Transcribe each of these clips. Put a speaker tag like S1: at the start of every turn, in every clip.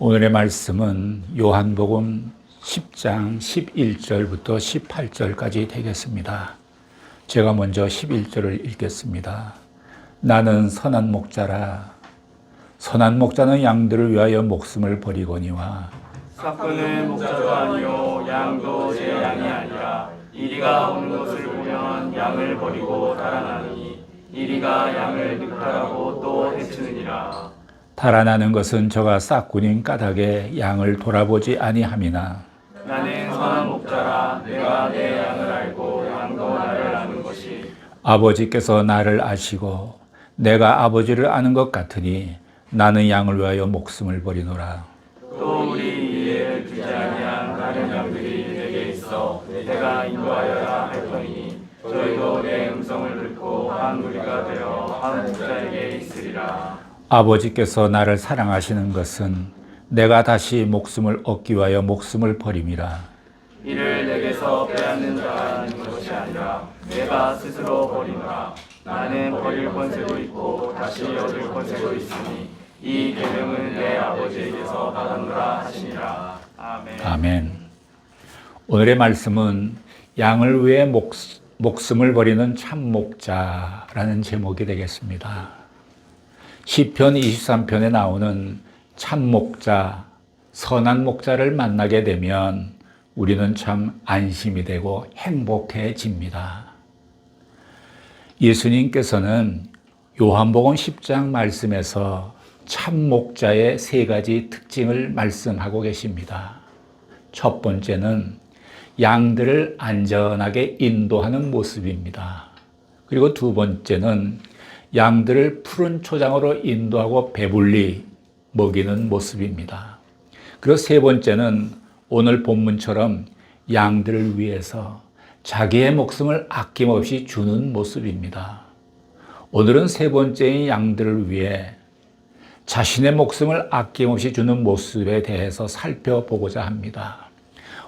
S1: 오늘의 말씀은 요한복음 10장 11절부터 18절까지 되겠습니다. 제가 먼저 11절을 읽겠습니다. 나는 선한 목자라. 선한 목자는 양들을 위하여 목숨을 버리거니와
S2: 삭구는 목자도 아니요 양도 제 양이 아니라 이리가 오는 것을 보면 양을 버리고 달아나니 이리가 양을 늑탈하고 또 해치느니라.
S1: 달아나는 것은 저가 싹군인 까닭에 양을 돌아보지 아니함이나
S2: 나는 선한 목자라. 내가 내 양을 알고 양도 나를 아는 것이
S1: 아버지께서 나를 아시고 내가 아버지를 아는 것 같으니 나는 양을 위하여 목숨을 버리노라.
S2: 또 우리 이해를 두지 아니한 다른 양들이 내게 있어 내가 인도하여야 할 터이니 저희도 내 음성을 듣고 한 무리가 되어 한 목자에게 있으리라.
S1: 아버지께서 나를 사랑하시는 것은 내가 다시 목숨을 얻기 위하여 목숨을 버림이라.
S2: 이를 내게서 빼앗는 자가 있는 것이 아니라 내가 스스로 버리노라. 나는 버릴 권세도 있고 다시 얻을 권세도 있으니 이 계명은 내 아버지에게서 받았노라 하시니라. 아멘.
S1: 아멘. 오늘의 말씀은 양을 위해 목숨을 버리는 참목자라는 제목이 되겠습니다. 시편 23편에 나오는 참목자, 선한 목자를 만나게 되면 우리는 참 안심이 되고 행복해집니다. 예수님께서는 요한복음 10장 말씀에서 참목자의 세 가지 특징을 말씀하고 계십니다. 첫 번째는 양들을 안전하게 인도하는 모습입니다. 그리고 두 번째는 양들을 푸른 초장으로 인도하고 배불리 먹이는 모습입니다. 그리고 세 번째는 오늘 본문처럼 양들을 위해서 자기의 목숨을 아낌없이 주는 모습입니다. 오늘은 세 번째인 양들을 위해 자신의 목숨을 아낌없이 주는 모습에 대해서 살펴보고자 합니다.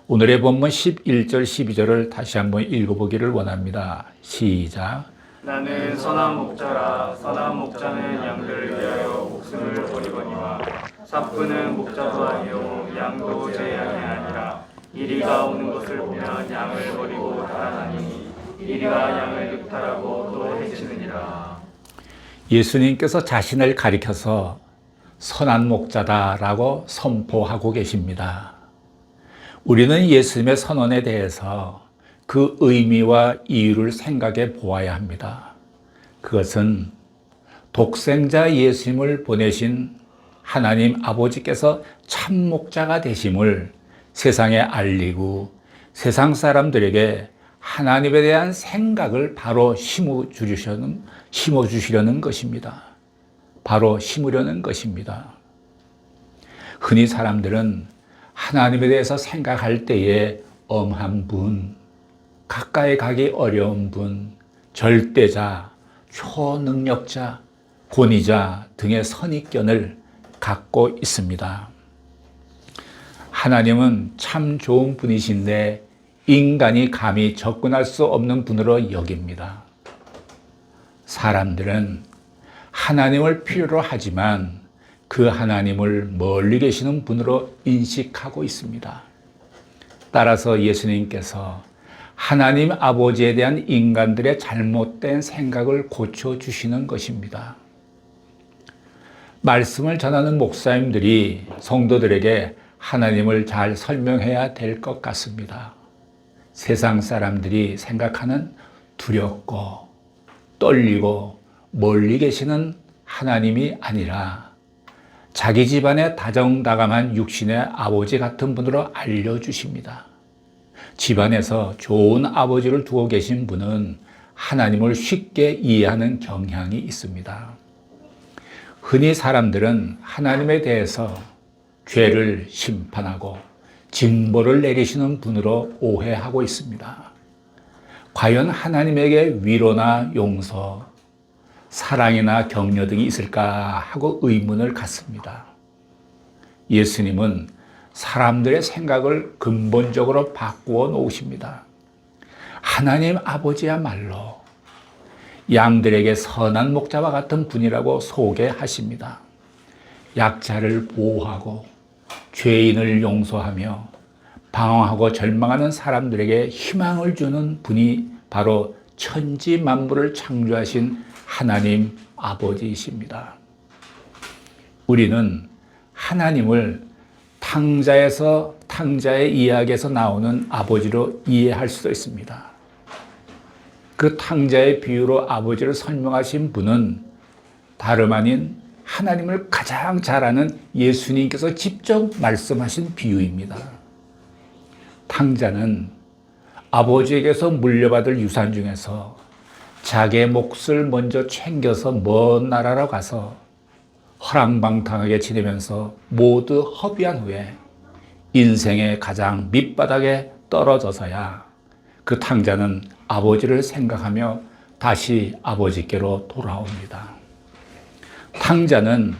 S1: 오늘의 본문 11절, 12절을 다시 한번 읽어보기를 원합니다. 시작.
S2: 나는 선한 목자라. 선한 목자는 양들을 위하여 목숨을 버리거니와 삭구는 목자도 아니요 양도 제 양이 아니라 이리가 오는 것을 보면 양을 버리고 달아나니 이리가 양을 늑탈하고 또 해치느니라.
S1: 예수님께서 자신을 가리켜서 선한 목자다라고 선포하고 계십니다. 우리는 예수님의 선언에 대해서 그 의미와 이유를 생각해 보아야 합니다. 그것은 독생자 예수님을 보내신 하나님 아버지께서 참목자가 되심을 세상에 알리고 세상 사람들에게 하나님에 대한 생각을 바로 심어주시려는 것입니다. 바로 심으려는 것입니다. 흔히 사람들은 하나님에 대해서 생각할 때에 엄한 분, 가까이 가기 어려운 분, 절대자, 초능력자, 권위자 등의 선입견을 갖고 있습니다. 하나님은 참 좋은 분이신데 인간이 감히 접근할 수 없는 분으로 여깁니다. 사람들은 하나님을 필요로 하지만 그 하나님을 멀리 계시는 분으로 인식하고 있습니다. 따라서 예수님께서 하나님 아버지에 대한 인간들의 잘못된 생각을 고쳐주시는 것입니다. 말씀을 전하는 목사님들이 성도들에게 하나님을 잘 설명해야 될 것 같습니다. 세상 사람들이 생각하는 두렵고 떨리고 멀리 계시는 하나님이 아니라 자기 집안에 다정다감한 육신의 아버지 같은 분으로 알려주십니다. 집안에서 좋은 아버지를 두고 계신 분은 하나님을 쉽게 이해하는 경향이 있습니다. 흔히 사람들은 하나님에 대해서 죄를 심판하고 징벌을 내리시는 분으로 오해하고 있습니다. 과연 하나님에게 위로나 용서, 사랑이나 격려 등이 있을까 하고 의문을 갖습니다. 예수님은 사람들의 생각을 근본적으로 바꾸어 놓으십니다. 하나님 아버지야말로 양들에게 선한 목자와 같은 분이라고 소개하십니다. 약자를 보호하고 죄인을 용서하며 방황하고 절망하는 사람들에게 희망을 주는 분이 바로 천지 만물을 창조하신 하나님 아버지이십니다. 우리는 하나님을 탕자의 이야기에서 나오는 아버지로 이해할 수도 있습니다. 그 탕자의 비유로 아버지를 설명하신 분은 다름 아닌 하나님을 가장 잘 아는 예수님께서 직접 말씀하신 비유입니다. 탕자는 아버지에게서 물려받을 유산 중에서 자기의 몫을 먼저 챙겨서 먼 나라로 가서 허랑방탕하게 지내면서 모두 허비한 후에 인생의 가장 밑바닥에 떨어져서야 그 탕자는 아버지를 생각하며 다시 아버지께로 돌아옵니다. 탕자는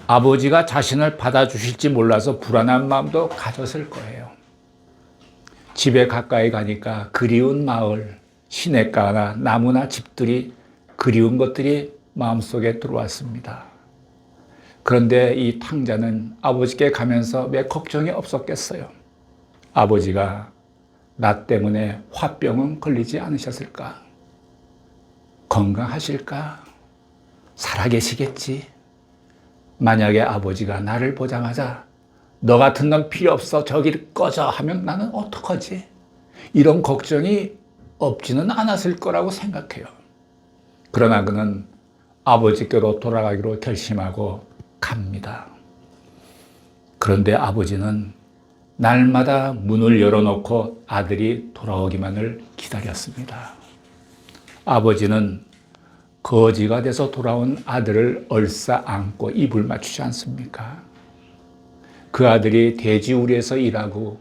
S1: 아버지가 자신을 받아주실지 몰라서 불안한 마음도 가졌을 거예요. 집에 가까이 가니까 그리운 마을, 시냇가나 나무나 집들이 그리운 것들이 마음속에 들어왔습니다. 그런데 이 탕자는 아버지께 가면서 왜 걱정이 없었겠어요? 아버지가 나 때문에 화병은 걸리지 않으셨을까? 건강하실까? 살아계시겠지? 만약에 아버지가 나를 보자마자 너 같은 놈 필요 없어 저기를 꺼져 하면 나는 어떡하지? 이런 걱정이 없지는 않았을 거라고 생각해요. 그러나 그는 아버지께로 돌아가기로 결심하고 갑니다. 그런데 아버지는 날마다 문을 열어놓고 아들이 돌아오기만을 기다렸습니다. 아버지는 거지가 돼서 돌아온 아들을 얼싸 안고 입을 맞추지 않습니까? 그 아들이 돼지우리에서 일하고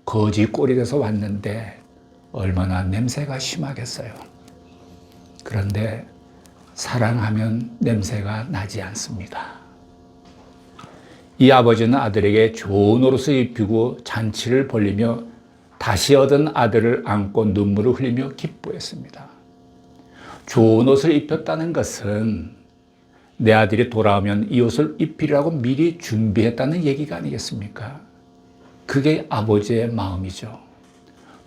S1: 거지 꼴이 돼서 왔는데 얼마나 냄새가 심하겠어요. 그런데 사랑하면 냄새가 나지 않습니다. 이 아버지는 아들에게 좋은 옷을 입히고 잔치를 벌리며 다시 얻은 아들을 안고 눈물을 흘리며 기뻐했습니다. 좋은 옷을 입혔다는 것은 내 아들이 돌아오면 이 옷을 입히려고 미리 준비했다는 얘기가 아니겠습니까? 그게 아버지의 마음이죠.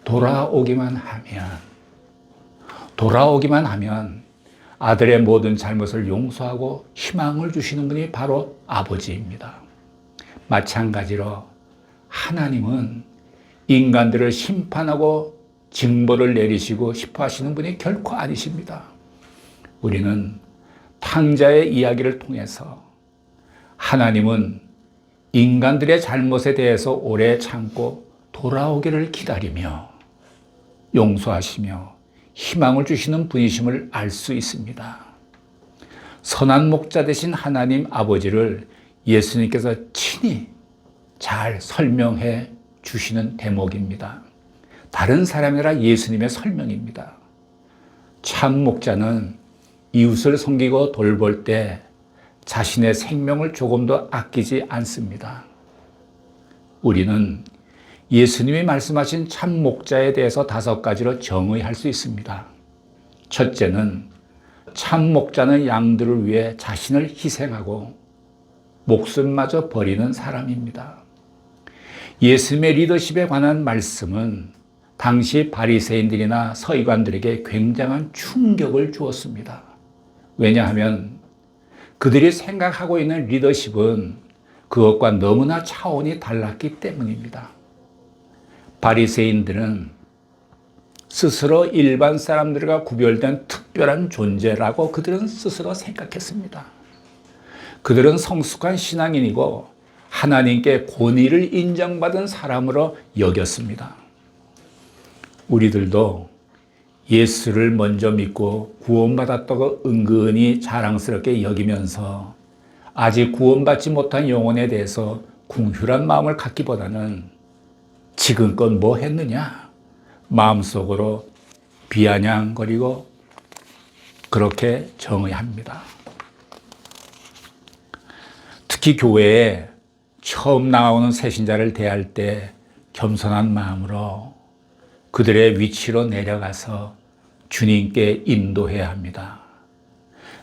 S1: 돌아오기만 하면 아들의 모든 잘못을 용서하고 희망을 주시는 분이 바로 아버지입니다. 마찬가지로 하나님은 인간들을 심판하고 징벌을 내리시고 싶어 하시는 분이 결코 아니십니다. 우리는 탕자의 이야기를 통해서 하나님은 인간들의 잘못에 대해서 오래 참고 돌아오기를 기다리며 용서하시며 희망을 주시는 분이심을 알 수 있습니다. 선한 목자 되신 하나님 아버지를 예수님께서 친히 잘 설명해 주시는 대목입니다. 다른 사람이 아니라 예수님의 설명입니다. 참 목자는 이웃을 섬기고 돌볼 때 자신의 생명을 조금도 아끼지 않습니다. 우리는 예수님이 말씀하신 참 목자에 대해서 5가지로 정의할 수 있습니다. 첫째는 참 목자는 양들을 위해 자신을 희생하고 목숨마저 버리는 사람입니다. 예수님의 리더십에 관한 말씀은 당시 바리새인들이나 서기관들에게 굉장한 충격을 주었습니다. 왜냐하면 그들이 생각하고 있는 리더십은 그것과 너무나 차원이 달랐기 때문입니다. 바리새인들은 스스로 일반 사람들과 구별된 특별한 존재라고 그들은 스스로 생각했습니다. 그들은 성숙한 신앙인이고 하나님께 권위를 인정받은 사람으로 여겼습니다. 우리들도 예수를 먼저 믿고 구원받았다고 은근히 자랑스럽게 여기면서 아직 구원받지 못한 영혼에 대해서 궁휼한 마음을 갖기보다는 지금껏 뭐 했느냐? 마음속으로 비아냥거리고 그렇게 정의합니다. 특히 교회에 처음 나오는 새신자를 대할 때 겸손한 마음으로 그들의 위치로 내려가서 주님께 인도해야 합니다.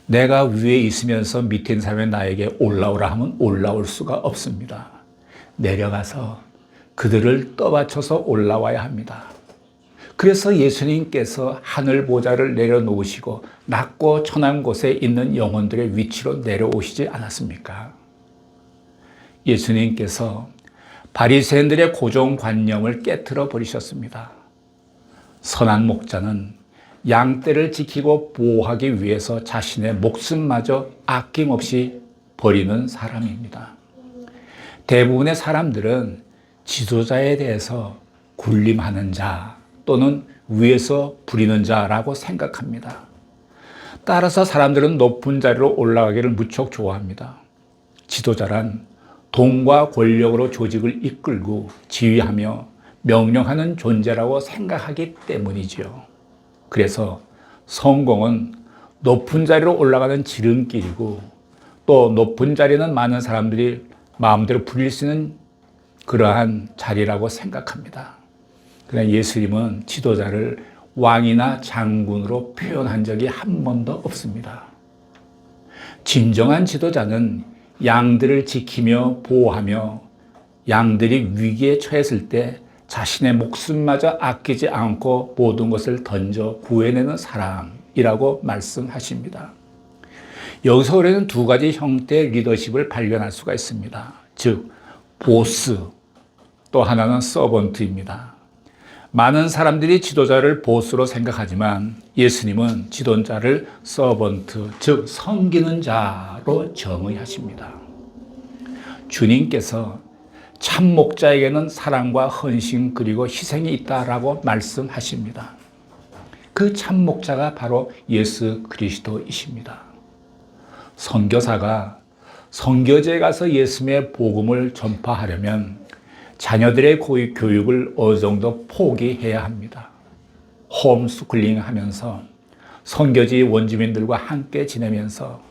S1: 내가 위에 있으면서 밑에 있는 사람이 나에게 올라오라 하면 올라올 수가 없습니다. 내려가서 그들을 떠받쳐서 올라와야 합니다. 그래서 예수님께서 하늘 보좌를 내려놓으시고 낮고 천한 곳에 있는 영혼들의 위치로 내려오시지 않았습니까? 예수님께서 바리새인들의 고정관념을 깨트려 버리셨습니다. 선한 목자는 양떼를 지키고 보호하기 위해서 자신의 목숨마저 아낌없이 버리는 사람입니다. 대부분의 사람들은 지도자에 대해서 군림하는 자 또는 위에서 부리는 자라고 생각합니다. 따라서 사람들은 높은 자리로 올라가기를 무척 좋아합니다. 지도자란 돈과 권력으로 조직을 이끌고 지휘하며 명령하는 존재라고 생각하기 때문이지요. 그래서 성공은 높은 자리로 올라가는 지름길이고 또 높은 자리는 많은 사람들이 마음대로 부릴 수 있는 그러한 자리라고 생각합니다. 그러나 예수님은 지도자를 왕이나 장군으로 표현한 적이 한 번도 없습니다. 진정한 지도자는 양들을 지키며 보호하며 양들이 위기에 처했을 때 자신의 목숨마저 아끼지 않고 모든 것을 던져 구해내는 사람이라고 말씀하십니다. 여기서 우리는 두 가지 형태의 리더십을 발견할 수가 있습니다. 즉, 보스, 또 하나는 서번트입니다. 많은 사람들이 지도자를 보스로 생각하지만 예수님은 지도자를 서번트, 즉 섬기는 자로 정의하십니다. 주님께서 참 목자에게는 사랑과 헌신 그리고 희생이 있다라고 말씀하십니다. 그 참 목자가 바로 예수 그리스도이십니다. 선교사가 선교지에 가서 예수님의 복음을 전파하려면 자녀들의 교육을 어느 정도 포기해야 합니다. 홈스쿨링 하면서 선교지 원주민들과 함께 지내면서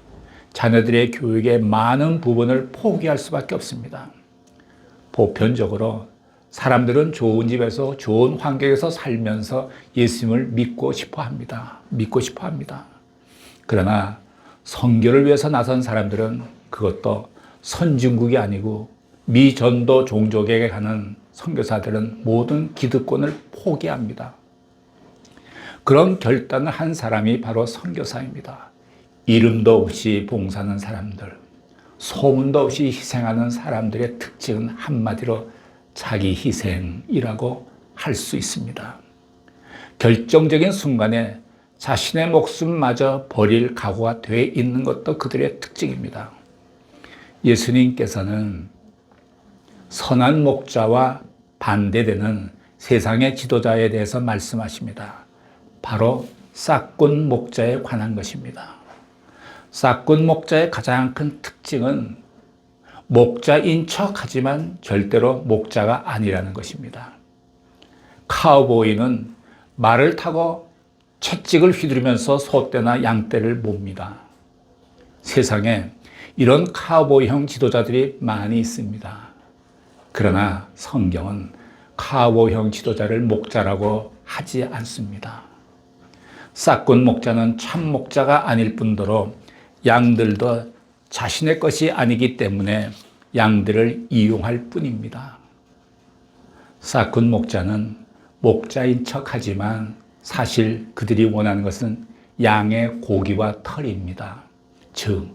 S1: 자녀들의 교육의 많은 부분을 포기할 수밖에 없습니다. 보편적으로 사람들은 좋은 집에서 좋은 환경에서 살면서 예수님을 믿고 싶어 합니다. 그러나 선교를 위해서 나선 사람들은 그것도 선진국이 아니고 미전도 종족에게 가는 선교사들은 모든 기득권을 포기합니다. 그런 결단을 한 사람이 바로 선교사입니다. 이름도 없이 봉사하는 사람들, 소문도 없이 희생하는 사람들의 특징은 한마디로 자기 희생이라고 할 수 있습니다. 결정적인 순간에 자신의 목숨마저 버릴 각오가 되어 있는 것도 그들의 특징입니다. 예수님께서는 선한 목자와 반대되는 세상의 지도자에 대해서 말씀하십니다. 바로 싹군 목자에 관한 것입니다. 싹군 목자의 가장 큰 특징은 목자인 척하지만 절대로 목자가 아니라는 것입니다. 카우보이는 말을 타고 채찍을 휘두르면서 소떼나 양떼를 몹니다. 세상에 이런 카우보이형 지도자들이 많이 있습니다. 그러나 성경은 카우보이형 지도자를 목자라고 하지 않습니다. 싹군 목자는 참 목자가 아닐 뿐더러 양들도 자신의 것이 아니기 때문에 양들을 이용할 뿐입니다. 싹군 목자는 목자인 척하지만 사실 그들이 원하는 것은 양의 고기와 털입니다. 즉,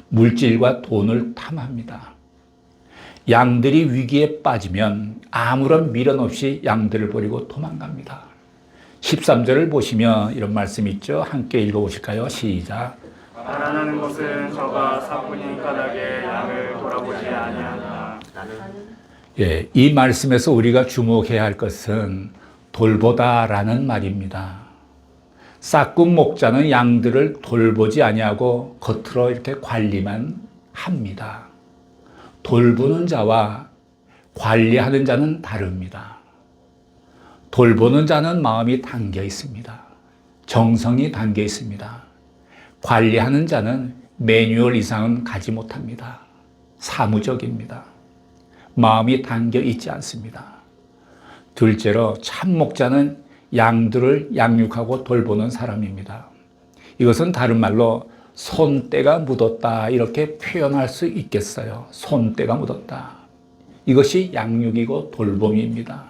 S1: 물질과 돈을 탐합니다. 양들이 위기에 빠지면 아무런 미련 없이 양들을 버리고 도망갑니다. 13절을 보시면 이런 말씀이 있죠. 함께 읽어보실까요? 시작.
S2: 바라는 것은 저가 사뿐인 까닭에 양을 돌아보지 아니하나.
S1: 예, 이 말씀에서 우리가 주목해야 할 것은 돌보다라는 말입니다. 싹군 목자는 양들을 돌보지 아니하고 겉으로 이렇게 관리만 합니다. 돌보는 자와 관리하는 자는 다릅니다. 돌보는 자는 마음이 담겨 있습니다. 정성이 담겨 있습니다. 관리하는 자는 매뉴얼 이상은 가지 못합니다. 사무적입니다. 마음이 담겨 있지 않습니다. 둘째로 참 목자는 양들을 양육하고 돌보는 사람입니다. 이것은 다른 말로 손때가 묻었다 이렇게 표현할 수 있겠어요. 손때가 묻었다. 이것이 양육이고 돌봄입니다.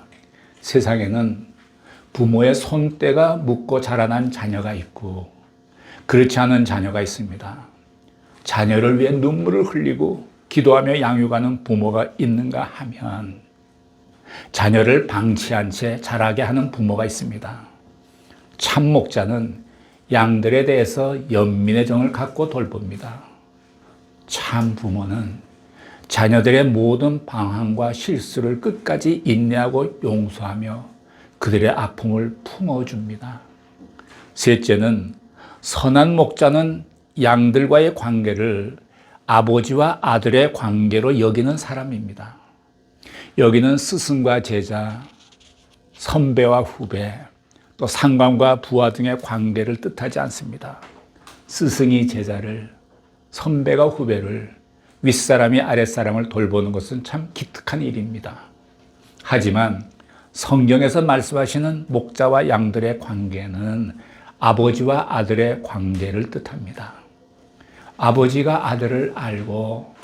S1: 세상에는 부모의 손때가 묻고 자라난 자녀가 있고 그렇지 않은 자녀가 있습니다. 자녀를 위해 눈물을 흘리고 기도하며 양육하는 부모가 있는가 하면 자녀를 방치한 채 자라게 하는 부모가 있습니다. 참 목자는 양들에 대해서 연민의 정을 갖고 돌봅니다. 참 부모는 자녀들의 모든 방황과 실수를 끝까지 인내하고 용서하며 그들의 아픔을 품어줍니다. 셋째는 선한 목자는 양들과의 관계를 아버지와 아들의 관계로 여기는 사람입니다. 여기는 스승과 제자, 선배와 후배, 또 상관과 부하 등의 관계를 뜻하지 않습니다. 스승이 제자를, 선배가 후배를, 윗사람이 아랫사람을 돌보는 것은 참 기특한 일입니다. 하지만 성경에서 말씀하시는 목자와 양들의 관계는 아버지와 아들의 관계를 뜻합니다. 아버지가 아들을 알고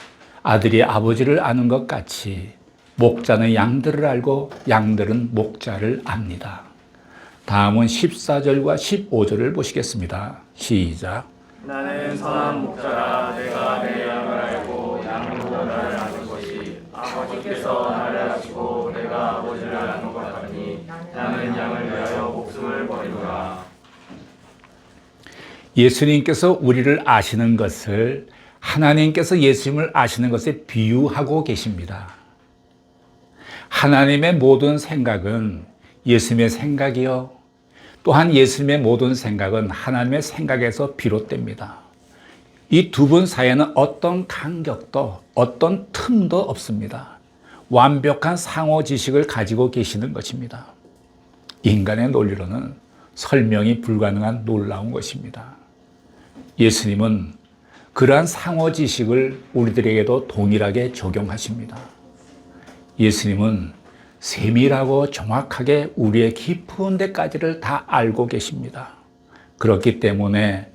S1: 아들이 아버지를 아는 것 같이 목자는 양들을 알고 양들은 목자를 압니다. 다음은 14절과 15절을 보시겠습니다. 시작.
S2: 나는 선한 목자라. 내가 내 양을 알고 양도 나를 아는 것이 아버지께서 나를 아시고 내가 아버지를 아는 것 같으니 나는 양을 위하여 목숨을 버리노라.
S1: 예수님께서 우리를 아시는 것을 하나님께서 예수님을 아시는 것에 비유하고 계십니다. 하나님의 모든 생각은 예수님의 생각이요. 또한 예수님의 모든 생각은 하나님의 생각에서 비롯됩니다. 이 두 분 사이에는 어떤 간격도 어떤 틈도 없습니다. 완벽한 상호 지식을 가지고 계시는 것입니다. 인간의 논리로는 설명이 불가능한 놀라운 것입니다. 예수님은 그러한 상호 지식을 우리들에게도 동일하게 적용하십니다. 예수님은 세밀하고 정확하게 우리의 깊은 데까지를 다 알고 계십니다. 그렇기 때문에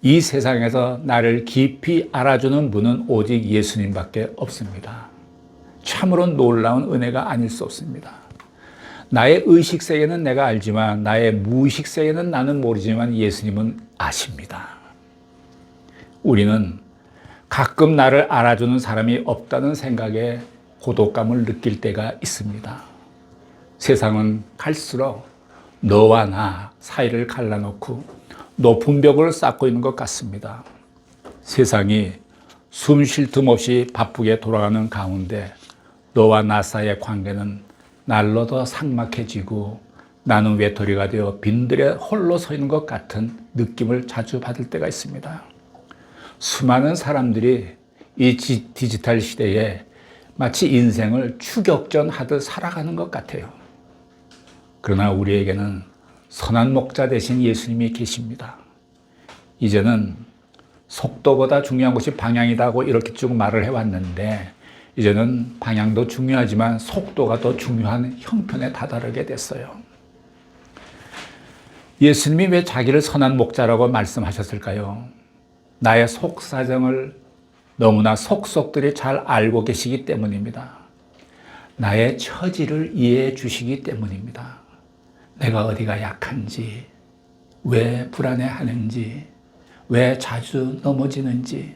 S1: 이 세상에서 나를 깊이 알아주는 분은 오직 예수님밖에 없습니다. 참으로 놀라운 은혜가 아닐 수 없습니다. 나의 의식 세계는 내가 알지만 나의 무의식 세계는 나는 모르지만 예수님은 아십니다. 우리는 가끔 나를 알아주는 사람이 없다는 생각에 고독감을 느낄 때가 있습니다. 세상은 갈수록 너와 나 사이를 갈라놓고 높은 벽을 쌓고 있는 것 같습니다. 세상이 숨 쉴 틈 없이 바쁘게 돌아가는 가운데 너와 나 사이의 관계는 날로 더 삭막해지고 나는 외톨이가 되어 빈들에 홀로 서 있는 것 같은 느낌을 자주 받을 때가 있습니다. 수많은 사람들이 이 디지털 시대에 마치 인생을 추격전하듯 살아가는 것 같아요. 그러나 우리에게는 선한 목자 대신 예수님이 계십니다. 이제는 속도보다 중요한 것이 방향이라고 이렇게 쭉 말을 해왔는데 이제는 방향도 중요하지만 속도가 더 중요한 형편에 다다르게 됐어요. 예수님이 왜 자기를 선한 목자라고 말씀하셨을까요? 나의 속사정을 너무나 속속들이 잘 알고 계시기 때문입니다. 나의 처지를 이해해 주시기 때문입니다. 내가 어디가 약한지, 왜 불안해하는지, 왜 자주 넘어지는지,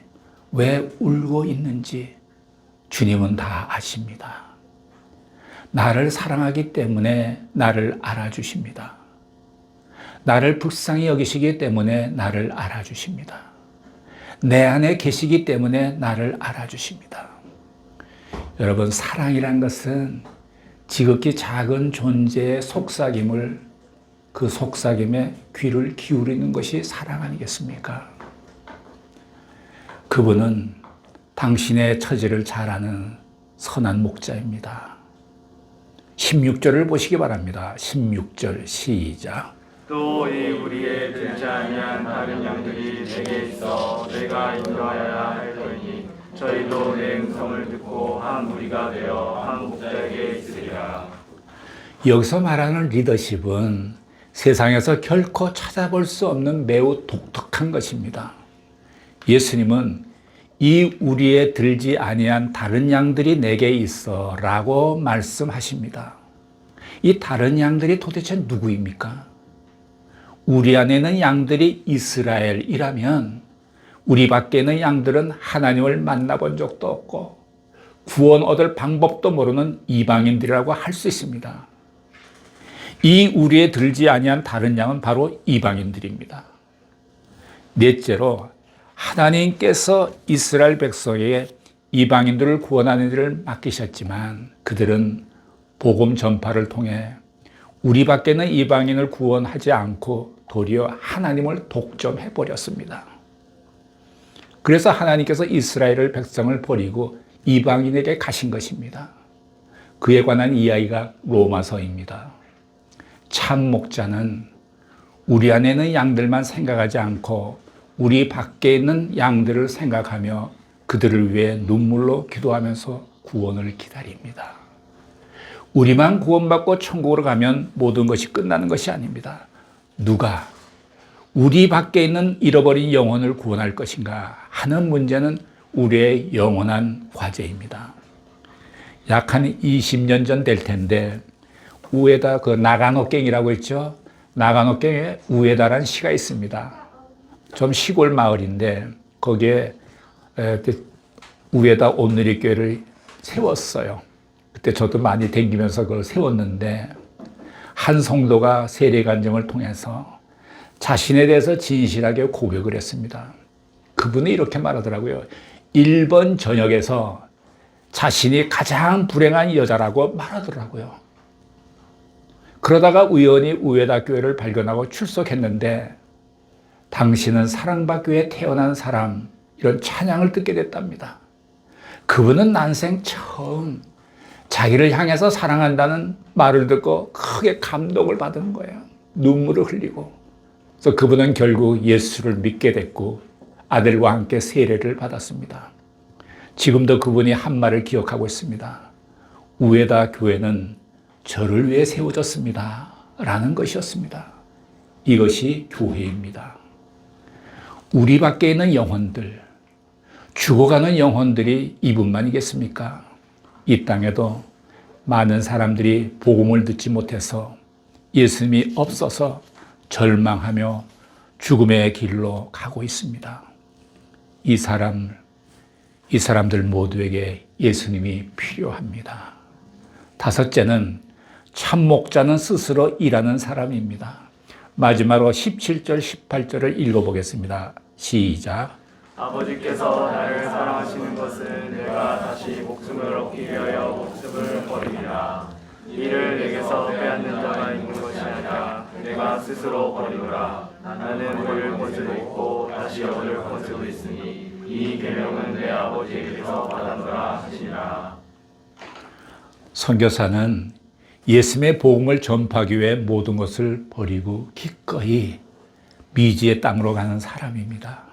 S1: 왜 울고 있는지 주님은 다 아십니다. 나를 사랑하기 때문에 나를 알아주십니다. 나를 불쌍히 여기시기 때문에 나를 알아주십니다. 내 안에 계시기 때문에 나를 알아주십니다. 여러분, 사랑이란 것은 지극히 작은 존재의 속삭임을 그 속삭임에 귀를 기울이는 것이 사랑 아니겠습니까? 그분은 당신의 처지를 잘 아는 선한 목자입니다. 16절을 보시기 바랍니다. 16절 시작.
S2: 또 이 우리의 들지 아니한 다른 양들이 내게 있어 내가 인도하여야 할 터이니 저희도 내 음성을 듣고 한 무리가 되어 한 목자에게 있으리라.
S1: 여기서 말하는 리더십은 세상에서 결코 찾아볼 수 없는 매우 독특한 것입니다. 예수님은 이 우리에 들지 아니한 다른 양들이 내게 있어 라고 말씀하십니다. 이 다른 양들이 도대체 누구입니까? 우리 안에는 양들이 이스라엘이라면 우리 밖에 있는 양들은 하나님을 만나본 적도 없고 구원 얻을 방법도 모르는 이방인들이라고 할 수 있습니다. 이 우리에 들지 아니한 다른 양은 바로 이방인들입니다. 넷째로 하나님께서 이스라엘 백성에게 이방인들을 구원하는 일을 맡기셨지만 그들은 복음 전파를 통해 우리 밖에는 이방인을 구원하지 않고 도리어 하나님을 독점해버렸습니다. 그래서 하나님께서 이스라엘 백성을 버리고 이방인에게 가신 것입니다. 그에 관한 이야기가 로마서입니다. 참 목자는 우리 안에는 양들만 생각하지 않고 우리 밖에 있는 양들을 생각하며 그들을 위해 눈물로 기도하면서 구원을 기다립니다. 우리만 구원받고 천국으로 가면 모든 것이 끝나는 것이 아닙니다. 누가 우리 밖에 있는 잃어버린 영혼을 구원할 것인가 하는 문제는 우리의 영원한 과제입니다. 약 한 20년 전 될 텐데 우에다 그 나가노갱이라고 했죠. 나가노갱에 우에다라는 시가 있습니다. 좀 시골 마을인데 거기에 우에다 온누리교회를 세웠어요. 그때 저도 많이 댕기면서 그걸 세웠는데 한 성도가 세례간증을 통해서 자신에 대해서 진실하게 고백을 했습니다. 그분이 이렇게 말하더라고요. 1번 전역에서 자신이 가장 불행한 여자라고 말하더라고요. 그러다가 우연히 우에다 교회를 발견하고 출석했는데 당신은 사랑받기 위해 태어난 사람 이런 찬양을 듣게 됐답니다. 그분은 난생 처음 자기를 향해서 사랑한다는 말을 듣고 크게 감동을 받은 거예요. 눈물을 흘리고. 그래서 그분은 결국 예수를 믿게 됐고 아들과 함께 세례를 받았습니다. 지금도 그분이 한 말을 기억하고 있습니다. 우에다 교회는 저를 위해 세워졌습니다. 라는 것이었습니다. 이것이 교회입니다. 우리 밖에 있는 영혼들, 죽어가는 영혼들이 이분만이겠습니까? 이 땅에도 많은 사람들이 복음을 듣지 못해서 예수님이 없어서 절망하며 죽음의 길로 가고 있습니다. 이 사람들 모두에게 예수님이 필요합니다. 다섯째는 참 목자는 스스로 일하는 사람입니다. 마지막으로 17절, 18절을 읽어보겠습니다. 시작.
S2: 아버지께서 나를 사랑하시는 것은 내가 다시 목숨을 얻기 위하여 목숨을 버리리라. 이를 내게서 빼앗는 자가 있는 것이 아니라 내가 스스로 버리노라. 나는 버릴 것을 있고 다시 얻을 것을 있으니 이 계명은 내 아버지께서 받았노라 하시니라.
S1: 선교사는 예수님의 복음을 전파하기 위해 모든 것을 버리고 기꺼이 미지의 땅으로 가는 사람입니다.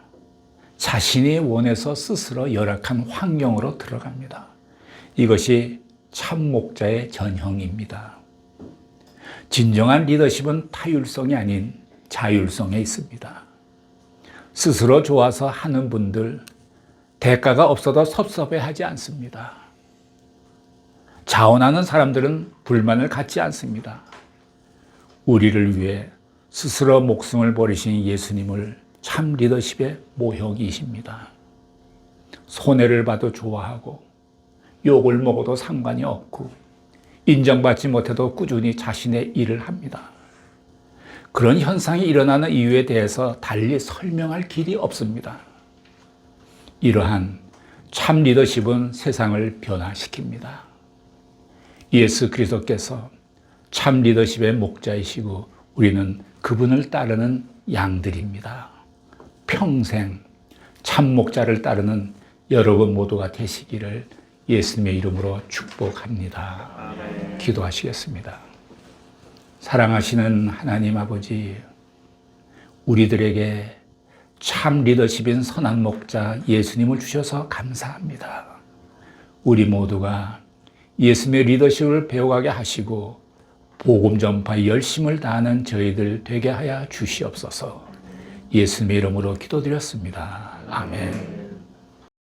S1: 자신이 원해서 스스로 열악한 환경으로 들어갑니다. 이것이 참 목자의 전형입니다. 진정한 리더십은 타율성이 아닌 자율성에 있습니다. 스스로 좋아서 하는 분들, 대가가 없어도 섭섭해하지 않습니다. 자원하는 사람들은 불만을 갖지 않습니다. 우리를 위해 스스로 목숨을 버리신 예수님을 참 리더십의 모형이십니다. 손해를 봐도 좋아하고 욕을 먹어도 상관이 없고 인정받지 못해도 꾸준히 자신의 일을 합니다. 그런 현상이 일어나는 이유에 대해서 달리 설명할 길이 없습니다. 이러한 참 리더십은 세상을 변화시킵니다. 예수 그리스도께서 참 리더십의 목자이시고 우리는 그분을 따르는 양들입니다. 평생 참 목자를 따르는 여러분 모두가 되시기를 예수님의 이름으로 축복합니다. 아멘. 기도하시겠습니다. 사랑하시는 하나님 아버지, 우리들에게 참 리더십인 선한 목자 예수님을 주셔서 감사합니다. 우리 모두가 예수님의 리더십을 배워가게 하시고 복음 전파에 열심을 다하는 저희들 되게 하여 주시옵소서. 예수님의 이름으로 기도드렸습니다. 아멘.